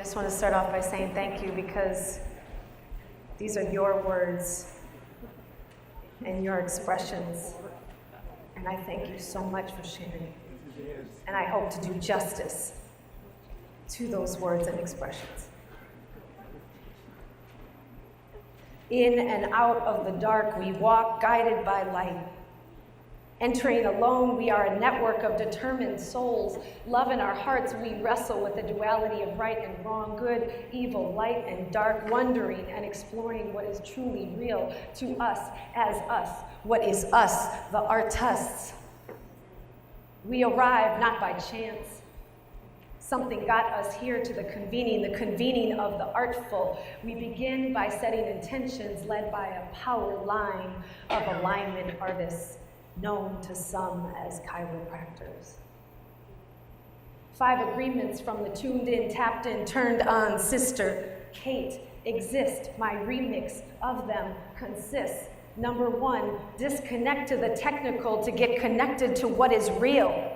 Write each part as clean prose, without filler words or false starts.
just want to start off by saying thank you, because these are your words and your expressions. And I thank you so much for sharing. And I hope to do justice to those words and expressions. In and out of the dark, we walk guided by light. Entering alone, we are a network of determined souls. Love in our hearts, we wrestle with the duality of right and wrong, good, evil, light and dark, wondering and exploring what is truly real to us as us. What is us, the artists? We arrive not by chance. Something got us here to the convening of the artful. We begin by setting intentions led by a power line of alignment artists, known to some as chiropractors. 5 agreements from the tuned in, tapped in, turned on sister, Kate, exist. My remix of them consists. Number 1, disconnect to the technical to get connected to what is real.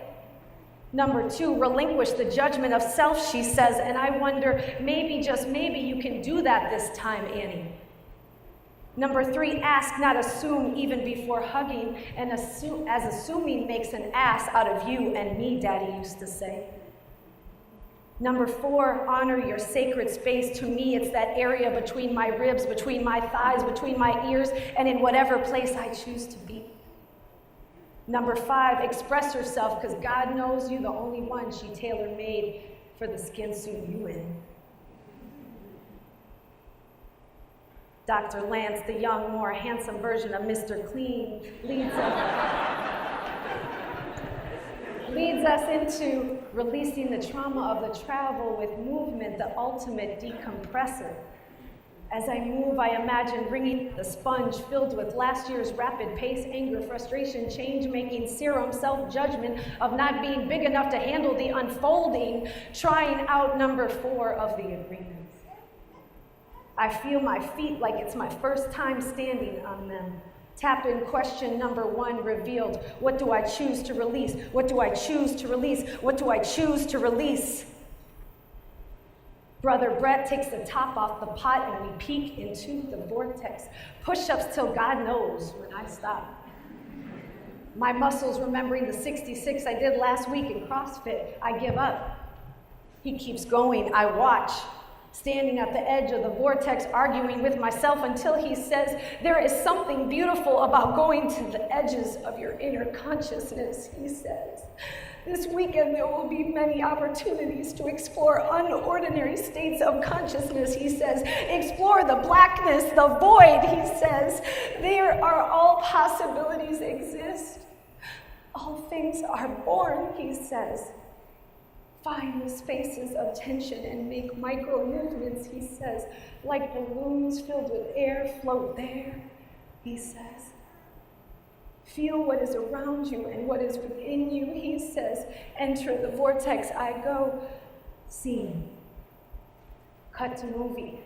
Number 2, relinquish the judgment of self, she says, and I wonder, maybe, just maybe, you can do that this time, Annie. Number 3, ask, not assume, even before hugging, and assuming makes an ass out of you and me, Daddy used to say. Number 4, honor your sacred space. To me, it's that area between my ribs, between my thighs, between my ears, and in whatever place I choose to be. Number 5, express yourself, because God knows you, the only one she tailor-made for the skin suit you in. Dr. Lance, the young, more handsome version of Mr. Clean, leads us into releasing the trauma of the travel with movement, the ultimate decompressor. As I move, I imagine bringing the sponge filled with last year's rapid pace, anger, frustration, change-making, serum, self-judgment of not being big enough to handle the unfolding, trying out number 4 of the agreements. I feel my feet like it's my first time standing on them. Tap in question number 1 revealed. What do I choose to release? What do I choose to release? What do I choose to release? Brother Brett takes the top off the pot and we peek into the vortex. Push-ups till God knows when I stop. My muscles remembering the 66 I did last week in CrossFit. I give up. He keeps going. I watch. Standing at the edge of the vortex, arguing with myself until he says, there is something beautiful about going to the edges of your inner consciousness, he says. This weekend there will be many opportunities to explore unordinary states of consciousness, he says. Explore the blackness, the void, he says. There are all possibilities exist. All things are born, he says. Find the spaces of tension and make micro movements, he says. Like balloons filled with air, float there, he says. Feel what is around you and what is within you, he says. Enter the vortex, I go. Scene. Cut to movie.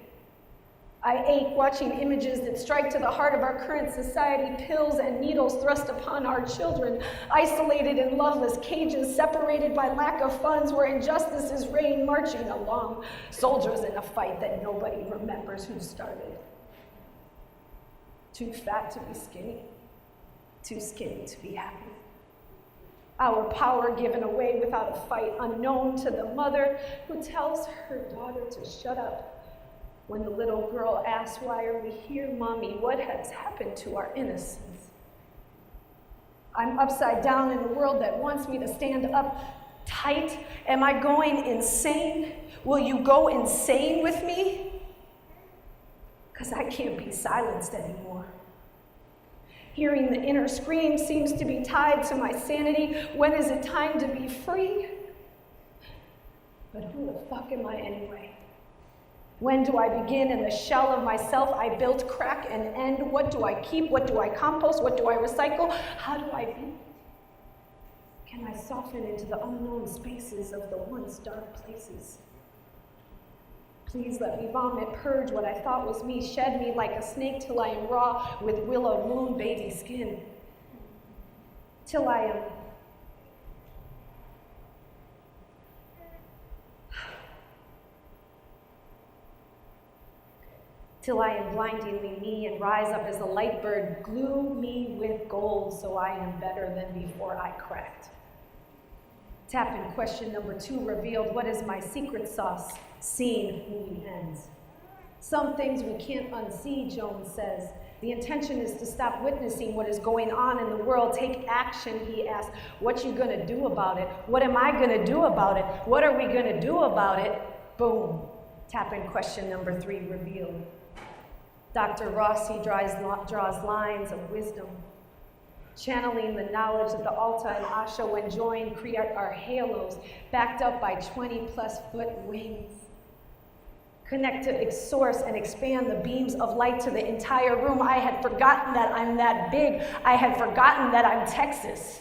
I ache watching images that strike to the heart of our current society, pills and needles thrust upon our children, isolated in loveless cages, separated by lack of funds, where injustices reign, marching along, soldiers in a fight that nobody remembers who started. Too fat to be skinny, too skinny to be happy. Our power given away without a fight, unknown to the mother who tells her daughter to shut up. When the little girl asks, why are we here, Mommy? What has happened to our innocence? I'm upside down in a world that wants me to stand up tight. Am I going insane? Will you go insane with me? Because I can't be silenced anymore. Hearing the inner scream seems to be tied to my sanity. When is it time to be free? But who the fuck am I anyway? When do I begin in the shell of myself I built, crack and end? What do I keep? What do I compost? What do I recycle? How do I be? Can I soften into the unknown spaces of the once dark places? Please let me vomit, purge what I thought was me, shed me like a snake till I am raw with willow moon baby skin. Till I am till I am blindingly me and rise up as a light bird. Glue me with gold so I am better than before I cracked. TAPIN question number 2 revealed, what is my secret sauce? Scene, movie ends. Some things we can't unsee, Jones says. The intention is to stop witnessing what is going on in the world. Take action, he asks. What you gonna do about it? What am I gonna do about it? What are we gonna do about it? Boom. TAPIN question number 3 revealed. Dr. Rossi draws lines of wisdom, channeling the knowledge of the Alta and Asha when joined create our halos, backed up by 20+ foot wings. Connect to its source and expand the beams of light to the entire room. I had forgotten that I'm that big. I had forgotten that I'm Texas.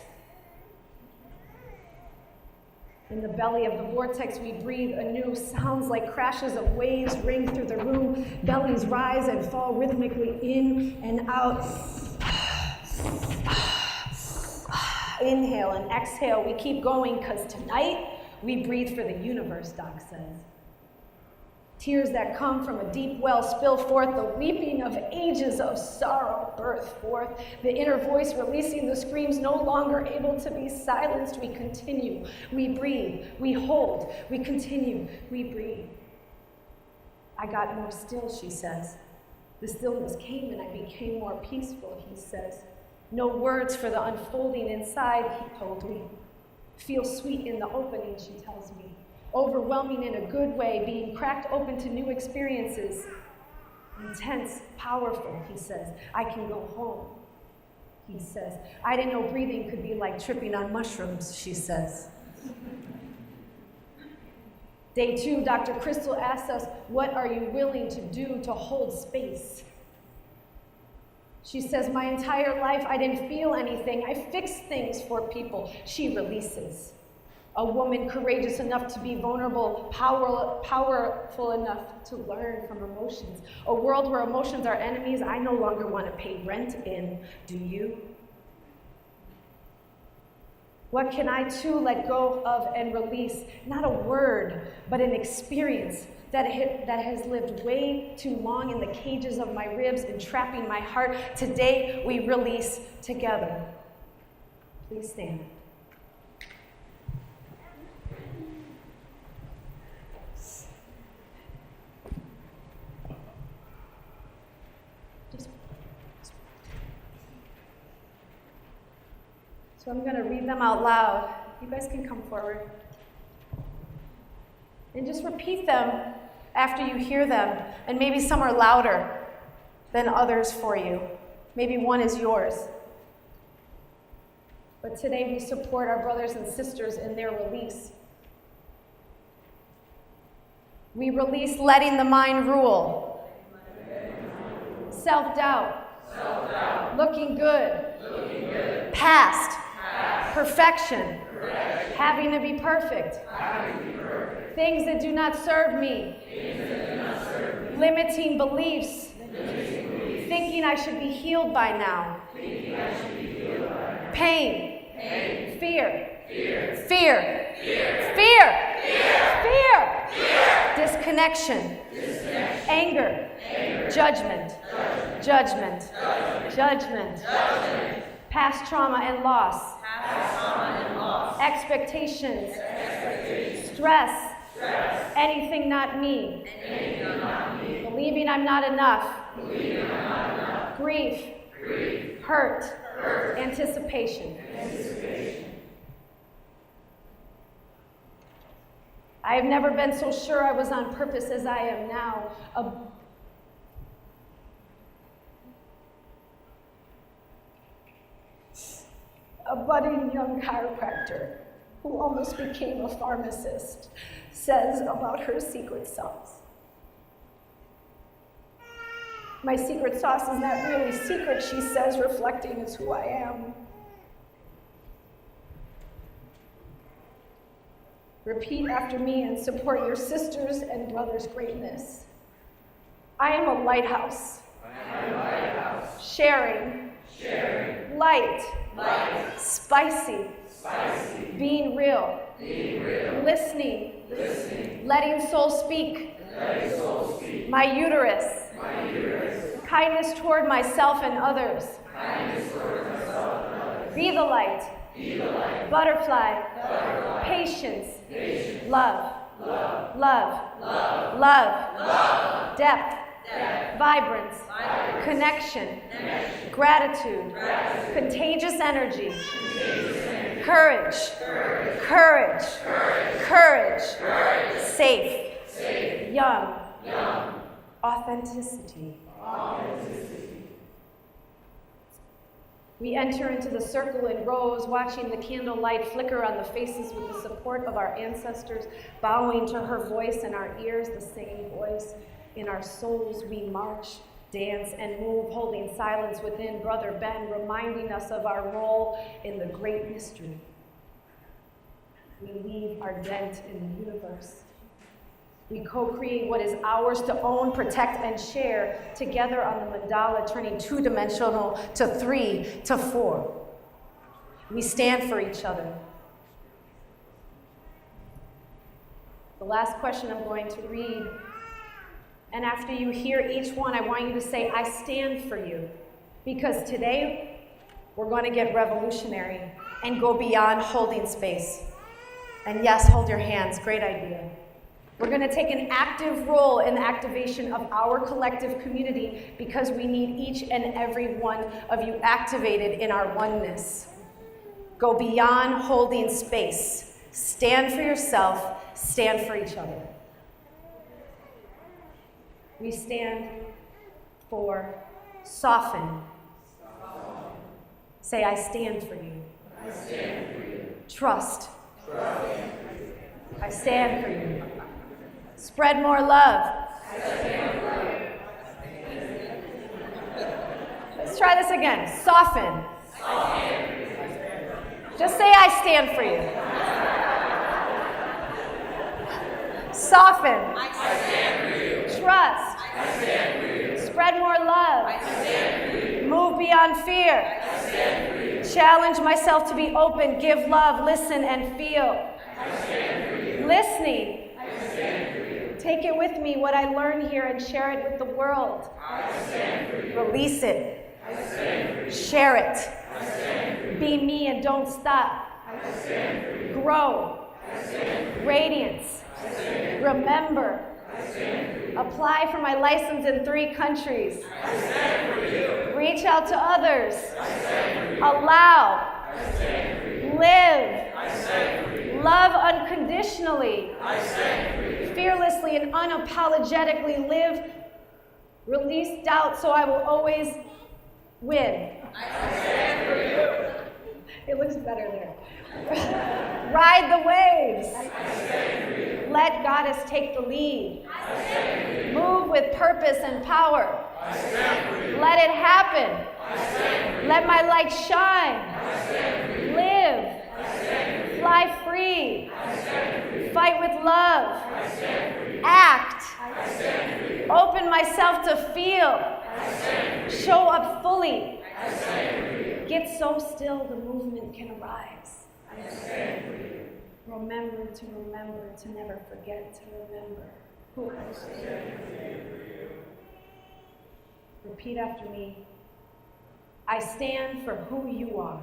In the belly of the vortex, we breathe anew. Sounds like crashes of waves ring through the room. Bellies rise and fall rhythmically in and out. Inhale and exhale. We keep going because tonight we breathe for the universe, Doc says. Tears that come from a deep well spill forth, the weeping of ages of sorrow birth forth, the inner voice releasing the screams no longer able to be silenced. We continue, we breathe, we hold, we continue, we breathe. I got more still, she says. The stillness came and I became more peaceful, he says. No words for the unfolding inside, he told me. Feel sweet in the opening, she tells me. Overwhelming in a good way, being cracked open to new experiences. Intense, powerful, he says. I can go home, he says. I didn't know breathing could be like tripping on mushrooms, she says. Day 2, Dr. Crystal asks us, what are you willing to do to hold space? She says, my entire life I didn't feel anything. I fixed things for people. She releases. A woman courageous enough to be vulnerable, powerful enough to learn from emotions. A world where emotions are enemies, I no longer want to pay rent in. Do you? What can I too let go of and release? Not a word, but an experience that has lived way too long in the cages of my ribs, entrapping my heart. Today we release together. Please stand. So I'm going to read them out loud. You guys can come forward. And just repeat them after you hear them. And maybe some are louder than others for you. Maybe one is yours. But today we support our brothers and sisters in their release. We release letting the mind rule. Self-doubt. Looking good. Past. Perfection. Having to be perfect. Things that do not serve me. Limiting beliefs. Thinking I should be healed by now. Pain. Fear. Disconnection. Anger. Judgment. Past trauma and loss. Expectations. Stress. Anything not me. Believing I'm not enough. Grief. Hurt. Anticipation. I have never been so sure I was on purpose as I am now. A budding young chiropractor who almost became a pharmacist says about her secret sauce. My secret sauce is not really secret, she says, reflecting it's who I am. Repeat after me and support your sisters and brothers' greatness. I am a lighthouse. Sharing. Light. Spicy. Being real. Listening. Letting soul speak. My uterus. Kindness toward myself and others. Be the light. Butterfly. Patience. Love. Depth. Vibrance. Connection. Gratitude. Contagious energy. Courage. Safe. Young. Authenticity. We enter into the circle in rows, watching the candlelight flicker on the faces with the support of our ancestors, bowing to her voice in our ears, the same voice in our souls. We march, dance, and move, holding silence within Brother Ben, reminding us of our role in the great mystery. We leave our dent in the universe. We co-create what is ours to own, protect, and share together on the mandala, turning two-dimensional to 3 to 4. We stand for each other. The last question I'm going to read, and after you hear each one, I want you to say, I stand for you. Because today, we're going to get revolutionary and go beyond holding space. And yes, hold your hands, great idea. We're going to take an active role in the activation of our collective community because we need each and every one of you activated in our oneness. Go beyond holding space. Stand for yourself, stand for each other. We stand for soften. Say, I stand for you. Trust. I stand for you. Spread more love. Let's try this again. Soften. Just say, I stand for you. Soften. Trust. Spread more love. Move beyond fear. Challenge myself to be open, give love, listen, and feel. Listening. Take it with me, what I learn here, and share it with the world. Release it. Share it. Be me and don't stop. Grow. Radiance. Remember. Apply for my license in 3 countries. Reach out to others. Allow. Live. Love unconditionally. Fearlessly and unapologetically live. Release doubt so I will always win. It looks better there. Ride the waves. Let Goddess take the lead. Move with purpose and power. Let it happen. Let my light shine. Live. Fly free. Fight with love. Act. Open myself to feel. Show up fully. Get so still the movement can arise. Remember to never forget to remember who I stand. Repeat after me. I stand for who you are.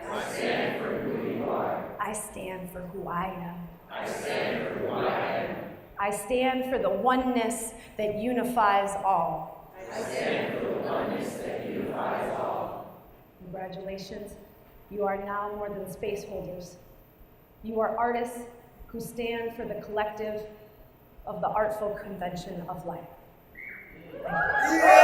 I stand for who you are. I stand for who I am. I stand for who I am. I stand for the oneness that unifies all. I stand for the oneness that unifies all. Congratulations. You are now more than space holders. You are artists who stand for the collective of the Artful Convention of life. Thank you.